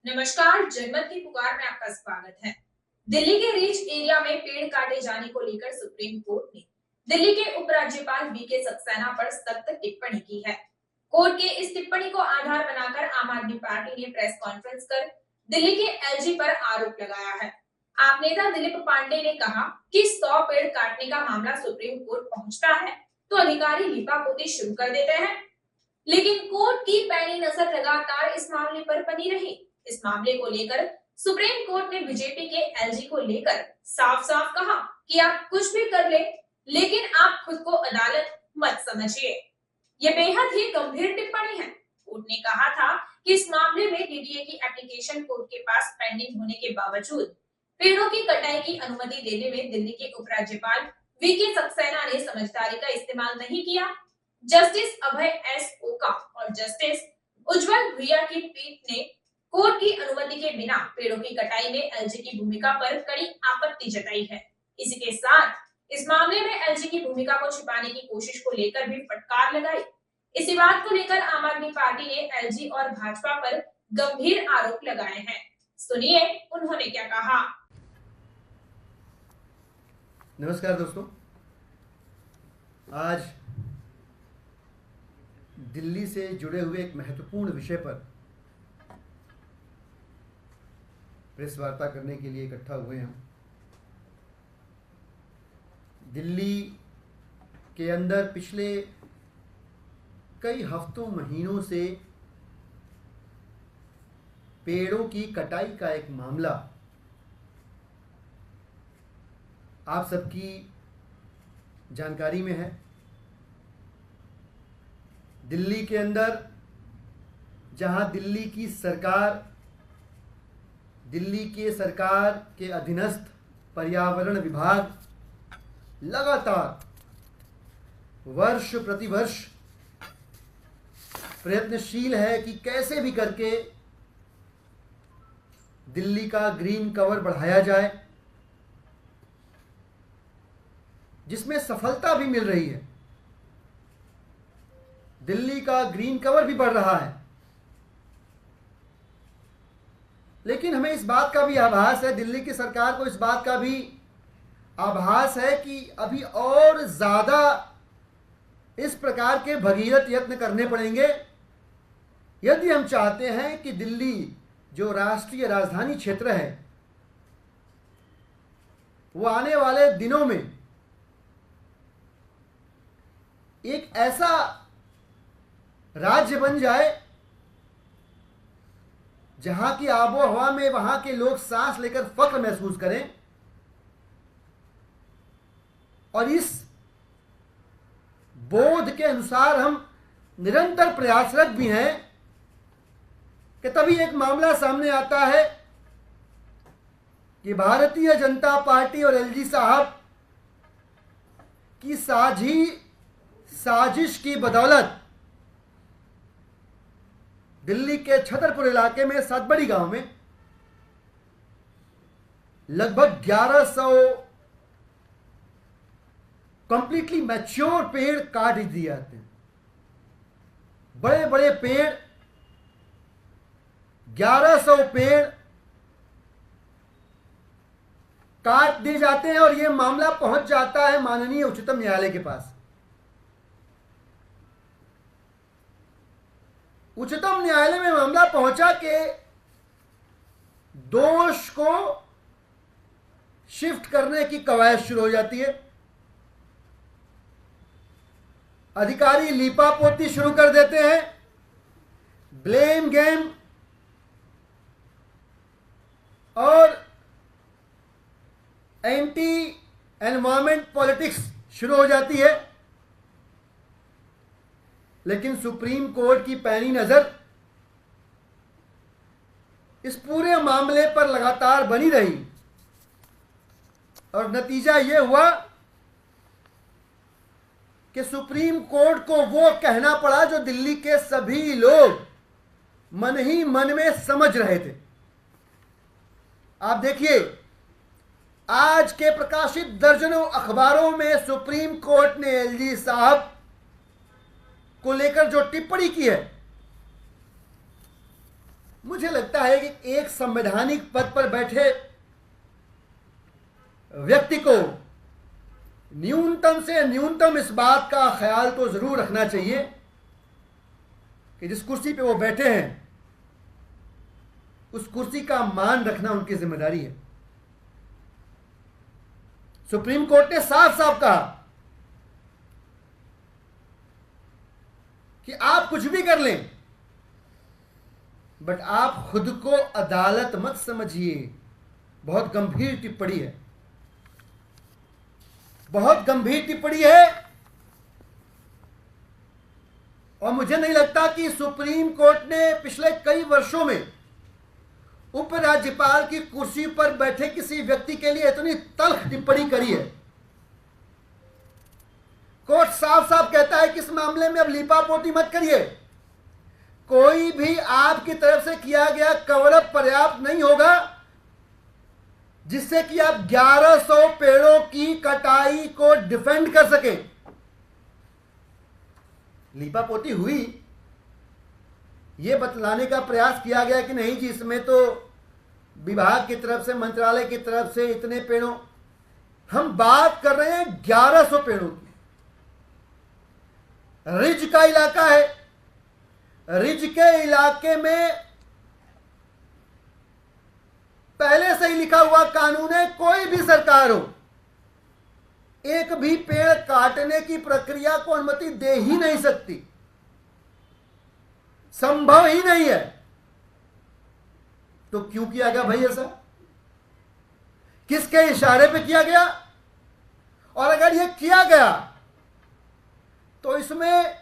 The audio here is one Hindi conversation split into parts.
नमस्कार, जनमत की पुकार में आपका स्वागत है। दिल्ली के रीच एरिया में पेड़ काटे जाने को लेकर सुप्रीम कोर्ट ने दिल्ली के उपराज्यपाल वीके सक्सेना पर सख्त टिप्पणी की है। कोर्ट के इस टिप्पणी को आधार बनाकर आम आदमी पार्टी ने प्रेस कॉन्फ्रेंस कर दिल्ली के एलजी पर आरोप लगाया है। आप नेता दिलीप पांडे ने कहा कि 100 पेड़ काटने का मामला सुप्रीम कोर्ट पहुंचता है तो अधिकारी लीपापोती शुरू कर देते हैं, लेकिन कोर्ट की पैनी नजर लगातार इस मामले पर बनी रही। इस मामले को लेकर सुप्रीम कोर्ट ने बीजेपी के एलजी को लेकर साफ साफ कहा कि आप कुछ भी कर ले, लेकिन आप खुद को अदालत मत समझिए। ये बेहद ही गंभीर टिप्पणी है। कोर्ट ने कहा था कि इस मामले में डीडीए की एप्लीकेशन कोर्ट के पास पेंडिंग होने के बावजूद पेड़ों की कटाई की अनुमति देने में दिल्ली के उपराज्यपाल वीके सक्सेना ने समझदारी का इस्तेमाल नहीं किया। जस्टिस अभय एस ओका और जस्टिस उज्जवल भुइया की पीठ ने कोर्ट की अनुमति के बिना पेड़ों की कटाई में एलजी की भूमिका पर कड़ी आपत्ति जताई है। इसी के साथ इस मामले में एलजी की भूमिका को छिपाने की कोशिश को लेकर भी फटकार लगाई। इसी बात को लेकर आम आदमी पार्टी ने एलजी और भाजपा पर गंभीर आरोप लगाए हैं। सुनिए उन्होंने क्या कहा। नमस्कार दोस्तों, आज दिल्ली से जुड़े हुए एक महत्वपूर्ण विषय पर प्रेस वार्ता करने के लिए इकट्ठा हुए हैं। दिल्ली के अंदर पिछले कई हफ्तों महीनों से पेड़ों की कटाई का एक मामला आप सबकी जानकारी में है। दिल्ली के अंदर जहां दिल्ली के सरकार के अधीनस्थ पर्यावरण विभाग लगातार वर्ष प्रतिवर्ष प्रयत्नशील है कि कैसे भी करके दिल्ली का ग्रीन कवर बढ़ाया जाए, जिसमें सफलता भी मिल रही है। दिल्ली का ग्रीन कवर भी बढ़ रहा है, लेकिन हमें इस बात का भी आभास है, दिल्ली की सरकार को इस बात का भी आभास है कि अभी और ज्यादा इस प्रकार के भगीरथ यत्न करने पड़ेंगे यदि हम चाहते हैं कि दिल्ली जो राष्ट्रीय राजधानी क्षेत्र है वो आने वाले दिनों में एक ऐसा राज्य बन जाए जहां की आबो हवा में वहां के लोग सांस लेकर फख्र महसूस करें। और इस बोध के अनुसार हम निरंतर प्रयासरत भी हैं कि तभी एक मामला सामने आता है कि भारतीय जनता पार्टी और एलजी साहब की साजिश की बदौलत दिल्ली के छतरपुर इलाके में सातबड़ी गांव में लगभग 1100 कंप्लीटली मैच्योर पेड़ काट दिए जाते हैं। बड़े बड़े पेड़, 1100 पेड़ काट दिए जाते हैं और यह मामला पहुंच जाता है माननीय उच्चतम न्यायालय के पास। उच्चतम न्यायालय में मामला पहुंचा के दोष को शिफ्ट करने की कवायद शुरू हो जाती है। अधिकारी लीपापोती शुरू कर देते हैं, ब्लेम गेम और एंटी एनवायरमेंट पॉलिटिक्स शुरू हो जाती है। लेकिन सुप्रीम कोर्ट की पैनी नजर इस पूरे मामले पर लगातार बनी रही और नतीजा यह हुआ कि सुप्रीम कोर्ट को वो कहना पड़ा जो दिल्ली के सभी लोग मन ही मन में समझ रहे थे। आप देखिए, आज के प्रकाशित दर्जनों अखबारों में सुप्रीम कोर्ट ने एलजी साहब को लेकर जो टिप्पणी की है, मुझे लगता है कि एक संवैधानिक पद पर बैठे व्यक्ति को न्यूनतम से न्यूनतम इस बात का ख्याल तो जरूर रखना चाहिए कि जिस कुर्सी पे वो बैठे हैं उस कुर्सी का मान रखना उनकी जिम्मेदारी है। सुप्रीम कोर्ट ने साफ साफ कहा कि आप कुछ भी कर लें, बट आप खुद को अदालत मत समझिए। बहुत गंभीर टिप्पणी है, बहुत गंभीर टिप्पणी है। और मुझे नहीं लगता कि सुप्रीम कोर्ट ने पिछले कई वर्षों में उपराज्यपाल की कुर्सी पर बैठे किसी व्यक्ति के लिए इतनी तल्ख टिप्पणी करी है। कोर्ट साफ साफ कहता है कि इस मामले में अब लीपापोती मत करिए। कोई भी आपकी तरफ से किया गया कवरअप पर्याप्त नहीं होगा जिससे कि आप 1100 पेड़ों की कटाई को डिफेंड कर सके। लीपापोती हुई, यह बतलाने का प्रयास किया गया कि नहीं जी, इसमें तो विभाग की तरफ से, मंत्रालय की तरफ से इतने पेड़ों, हम बात कर रहे हैं 1100 पेड़ों की। रिज का इलाका है, रिज के इलाके में पहले से ही लिखा हुआ कानून है, कोई भी सरकार हो एक भी पेड़ काटने की प्रक्रिया को अनुमति दे ही नहीं सकती, संभव ही नहीं है। तो क्यों किया गया भाई ऐसा? किसके इशारे पे किया गया? और अगर यह किया गया तो इसमें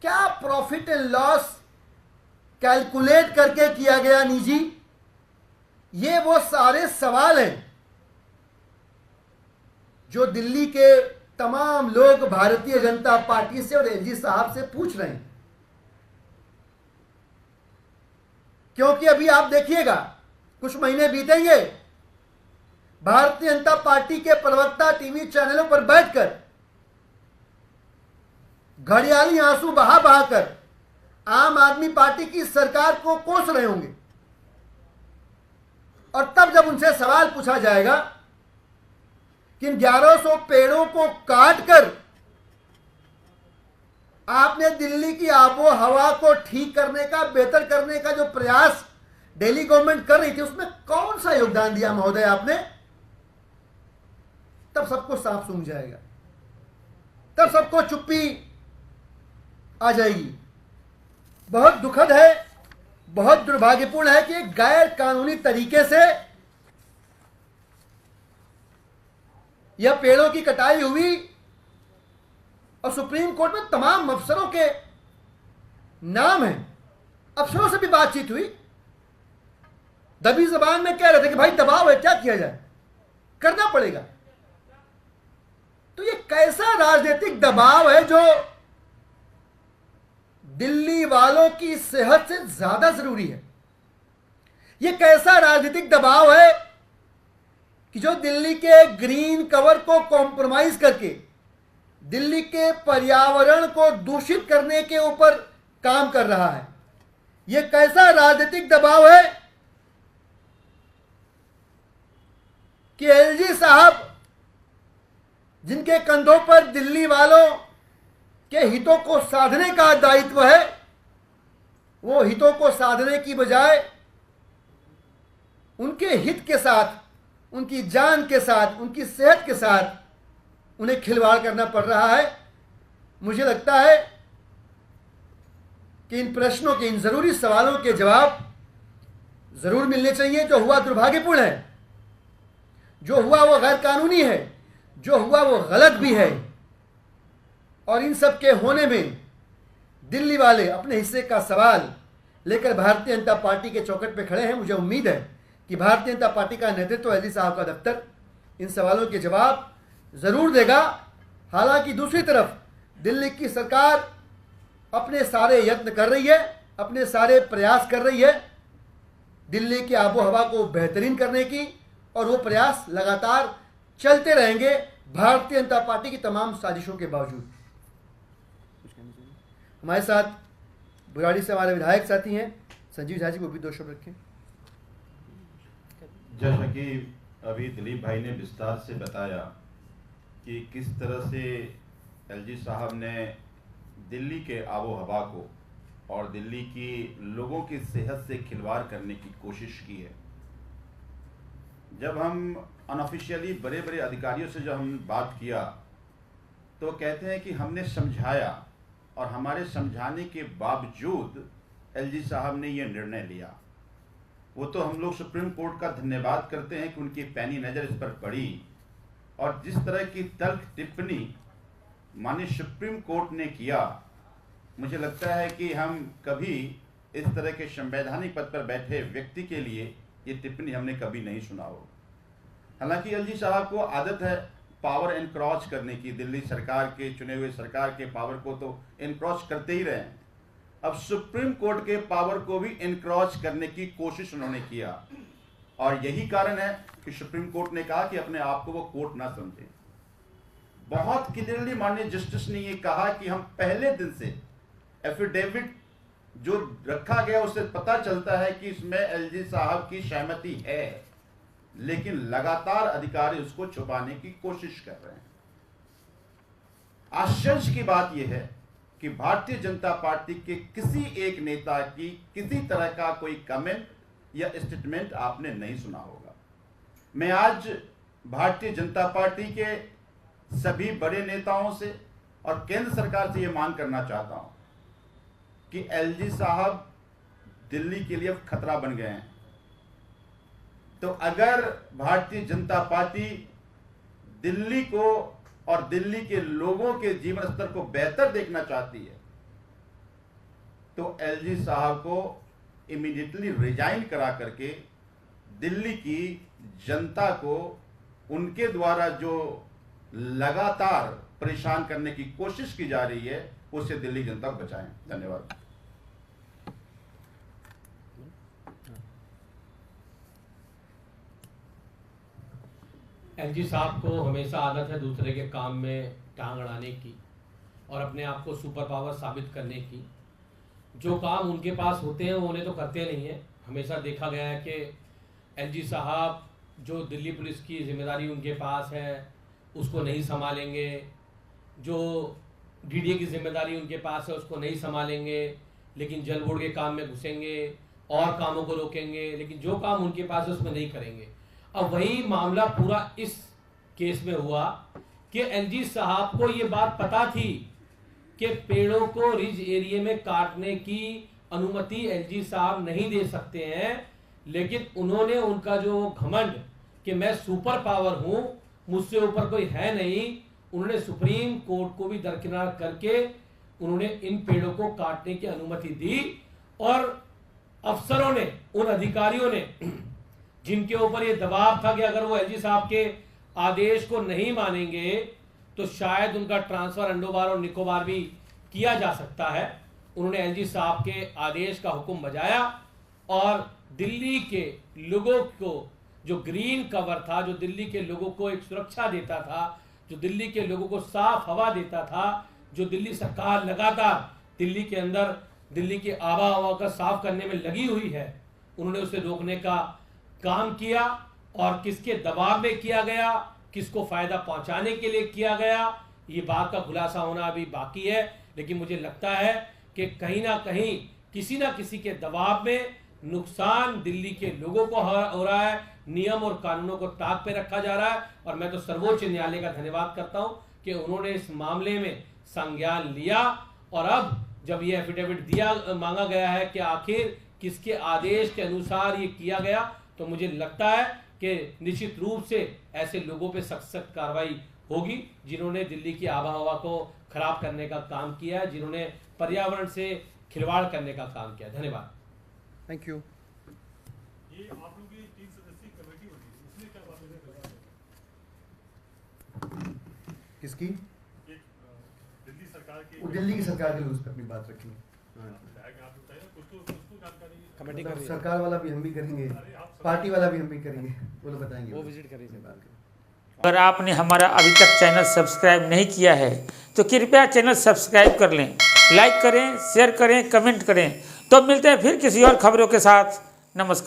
क्या प्रॉफिट एंड लॉस कैलकुलेट करके किया गया निजी? ये वो सारे सवाल हैं जो दिल्ली के तमाम लोग भारतीय जनता पार्टी से और एलजी साहब से पूछ रहे हैं। क्योंकि अभी आप देखिएगा, कुछ महीने बीतेंगे, भारतीय जनता पार्टी के प्रवक्ता टीवी चैनलों पर बैठकर घड़ियाली आंसू बहा बहाकर आम आदमी पार्टी की सरकार को कोस रहे होंगे। और तब जब उनसे सवाल पूछा जाएगा कि इन 1100 पेड़ों को काटकर आपने दिल्ली की आबो हवा को ठीक करने का, बेहतर करने का जो प्रयास दिल्ली गवर्नमेंट कर रही थी, उसमें कौन सा योगदान दिया महोदय आपने? तब सबको साफ सूझ जाएगा, तब सबको चुप्पी आ जाएगी। बहुत दुखद है, बहुत दुर्भाग्यपूर्ण है कि गैर कानूनी तरीके से यह पेड़ों की कटाई हुई और सुप्रीम कोर्ट में तमाम अफसरों के नाम हैं। अफसरों से भी बातचीत हुई, दबी जबान में कह रहे थे कि भाई दबाव है, क्या किया जाए, करना पड़ेगा। तो ये कैसा राजनीतिक दबाव है जो दिल्ली वालों की सेहत से ज्यादा जरूरी है? यह कैसा राजनीतिक दबाव है कि जो दिल्ली के ग्रीन कवर को कॉम्प्रोमाइज करके दिल्ली के पर्यावरण को दूषित करने के ऊपर काम कर रहा है? यह कैसा राजनीतिक दबाव है कि एलजी साहब, जिनके कंधों पर दिल्ली वालों के हितों को साधने का दायित्व है, वो हितों को साधने की बजाय उनके हित के साथ, उनकी जान के साथ, उनकी सेहत के साथ उन्हें खिलवाड़ करना पड़ रहा है। मुझे लगता है कि इन प्रश्नों के, इन जरूरी सवालों के जवाब जरूर मिलने चाहिए। जो हुआ दुर्भाग्यपूर्ण है, जो हुआ वो गैर कानूनी है, जो हुआ वो गलत भी है। और इन सब के होने में दिल्ली वाले अपने हिस्से का सवाल लेकर भारतीय जनता पार्टी के चौखट पे खड़े हैं। मुझे उम्मीद है कि भारतीय जनता पार्टी का नेतृत्व, एलजी साहब का दफ्तर इन सवालों के जवाब जरूर देगा। हालांकि दूसरी तरफ दिल्ली की सरकार अपने सारे यत्न कर रही है, अपने सारे प्रयास कर रही है दिल्ली की आबो हवा को बेहतरीन करने की, और वो प्रयास लगातार चलते रहेंगे भारतीय जनता पार्टी की तमाम साजिशों के बावजूद। हमारे साथ बुराड़ी से हमारे विधायक साथी हैं संजीव झा जी वो भी 2 शब्द रखें। जैसा कि अभी दिलीप भाई ने विस्तार से बताया कि किस तरह से एलजी साहब ने दिल्ली के आबो हवा को और दिल्ली की लोगों की सेहत से खिलवाड़ करने की कोशिश की है। जब हम अनऑफिशियली बड़े बड़े अधिकारियों से जब हम बात किया तो कहते हैं कि हमने समझाया और हमारे समझाने के बावजूद एलजी साहब ने ये निर्णय लिया। वो तो हम लोग सुप्रीम कोर्ट का धन्यवाद करते हैं कि उनकी पैनी नज़र इस पर पड़ी और जिस तरह की तल्ख टिप्पणी माननीय सुप्रीम कोर्ट ने किया, मुझे लगता है कि हम कभी इस तरह के संवैधानिक पद पर बैठे व्यक्ति के लिए ये टिप्पणी हमने कभी नहीं सुना हो। हालांकि एलजी साहब को आदत है पावर एनक्रॉच करने की, दिल्ली सरकार के चुने हुए सरकार के पावर को तो एनक्रॉच करते ही रहे हैं। अब सुप्रीम कोर्ट के पावर को भी एनक्रॉच करने की कोशिश उन्होंने किया और यही कारण है कि सुप्रीम कोर्ट ने कहा कि अपने आप को वो कोर्ट ना समझे। बहुत क्लियरली माननीय जस्टिस ने ये कहा कि हम पहले दिन से एफिडेविट जो रखा गया उससे पता चलता है कि इसमें एलजी साहब की सहमति है, लेकिन लगातार अधिकारी उसको छुपाने की कोशिश कर रहे हैं। आश्चर्य की बात यह है कि भारतीय जनता पार्टी के किसी एक नेता की किसी तरह का कोई कमेंट या स्टेटमेंट आपने नहीं सुना होगा। मैं आज भारतीय जनता पार्टी के सभी बड़े नेताओं से और केंद्र सरकार से यह मांग करना चाहता हूं कि एलजी साहब दिल्ली के लिए खतरा बन गए हैं। तो अगर भारतीय जनता पार्टी दिल्ली को और दिल्ली के लोगों के जीवन स्तर को बेहतर देखना चाहती है तो एलजी साहब को इमीडिएटली रिजाइन करा करके दिल्ली की जनता को उनके द्वारा जो लगातार परेशान करने की कोशिश की जा रही है उससे दिल्ली जनता को बचाएं। धन्यवाद। एलजी साहब को हमेशा आदत है दूसरे के काम में टांग अड़ाने की और अपने आप को सुपर पावर साबित करने की। जो काम उनके पास होते हैं वो उन्हें तो करते नहीं है। हमेशा देखा गया है कि एलजी साहब जो दिल्ली पुलिस की जिम्मेदारी उनके पास है उसको नहीं संभालेंगे, जो डीडीए की जिम्मेदारी उनके पास है उसको नहीं संभालेंगे, लेकिन जल बोर्ड के काम में घुसेंगे और कामों को रोकेंगे, लेकिन जो काम उनके पास है उसमें नहीं करेंगे। अब वही मामला पूरा इस केस में हुआ कि एलजी साहब को ये बात पता थी कि पेड़ों को रिज एरिया में काटने की अनुमति एलजी साहब नहीं दे सकते हैं, लेकिन उन्होंने उनका जो घमंड कि मैं सुपर पावर हूं, मुझसे ऊपर कोई है नहीं, उन्होंने सुप्रीम कोर्ट को भी दरकिनार करके उन्होंने इन पेड़ों को काटने की अनुमति दी। और अफसरों ने, उन अधिकारियों ने जिनके ऊपर ये दबाव था कि अगर वो एलजी साहब के आदेश को नहीं मानेंगे तो शायद उनका ट्रांसफर अंडोबार और निकोबार भी किया जा सकता है, उन्होंने एलजी साहब के आदेश का हुक्म बजाया और दिल्ली के लोगों को जो ग्रीन कवर था, जो दिल्ली के लोगों को एक सुरक्षा देता था, जो दिल्ली के लोगों को साफ हवा देता था, जो दिल्ली सरकार लगातार दिल्ली के अंदर दिल्ली की आबा हवा का साफ करने में लगी हुई है, उन्होंने उसे रोकने का काम किया। और किसके दबाव में किया गया, किसको फायदा पहुंचाने के लिए किया गया, ये बात का खुलासा होना अभी बाकी है। लेकिन मुझे लगता है कि कहीं ना कहीं किसी ना किसी के दबाव में नुकसान दिल्ली के लोगों को हो रहा है, नियम और कानूनों को ताक पे रखा जा रहा है। और मैं तो सर्वोच्च न्यायालय का धन्यवाद करता हूं कि उन्होंने इस मामले में संज्ञान लिया और अब जब ये एफिडेविट मांगा गया है कि आखिर किसके आदेश के अनुसार ये किया गया, तो मुझे लगता है कि निश्चित रूप से ऐसे लोगों पे सख्त कार्रवाई होगी जिन्होंने दिल्ली की आबा हवा को खराब करने का काम किया है, जिन्होंने पर्यावरण से खिलवाड़ करने का काम किया। धन्यवाद। Thank you. ये आप लोगों की 3 सदस्यीय कमेटी होती है, उसमें क्या बात है? किसकी? ये दिल्ली सरकार की वो दिल्ली की सरकार के लोग उस पर अपनी बात रखेंगे। आप बताइए कुछ तो जानकारी कमेटी कर रही है। सरकार वाला भी हम भी करेंगे, पार्टी वाला भी हम भी करेंगे, वो लोग बताएंगे। वो विजिट करेंगे। अगर आपने हमारा अभी तक चैनल सब्सक्राइब नहीं किया है तो कृपया चैनल सब्सक्राइब कर लें, लाइक करें, शेयर करें, कमेंट करें तो मिलते हैं फिर किसी और खबरों के साथ। नमस्कार।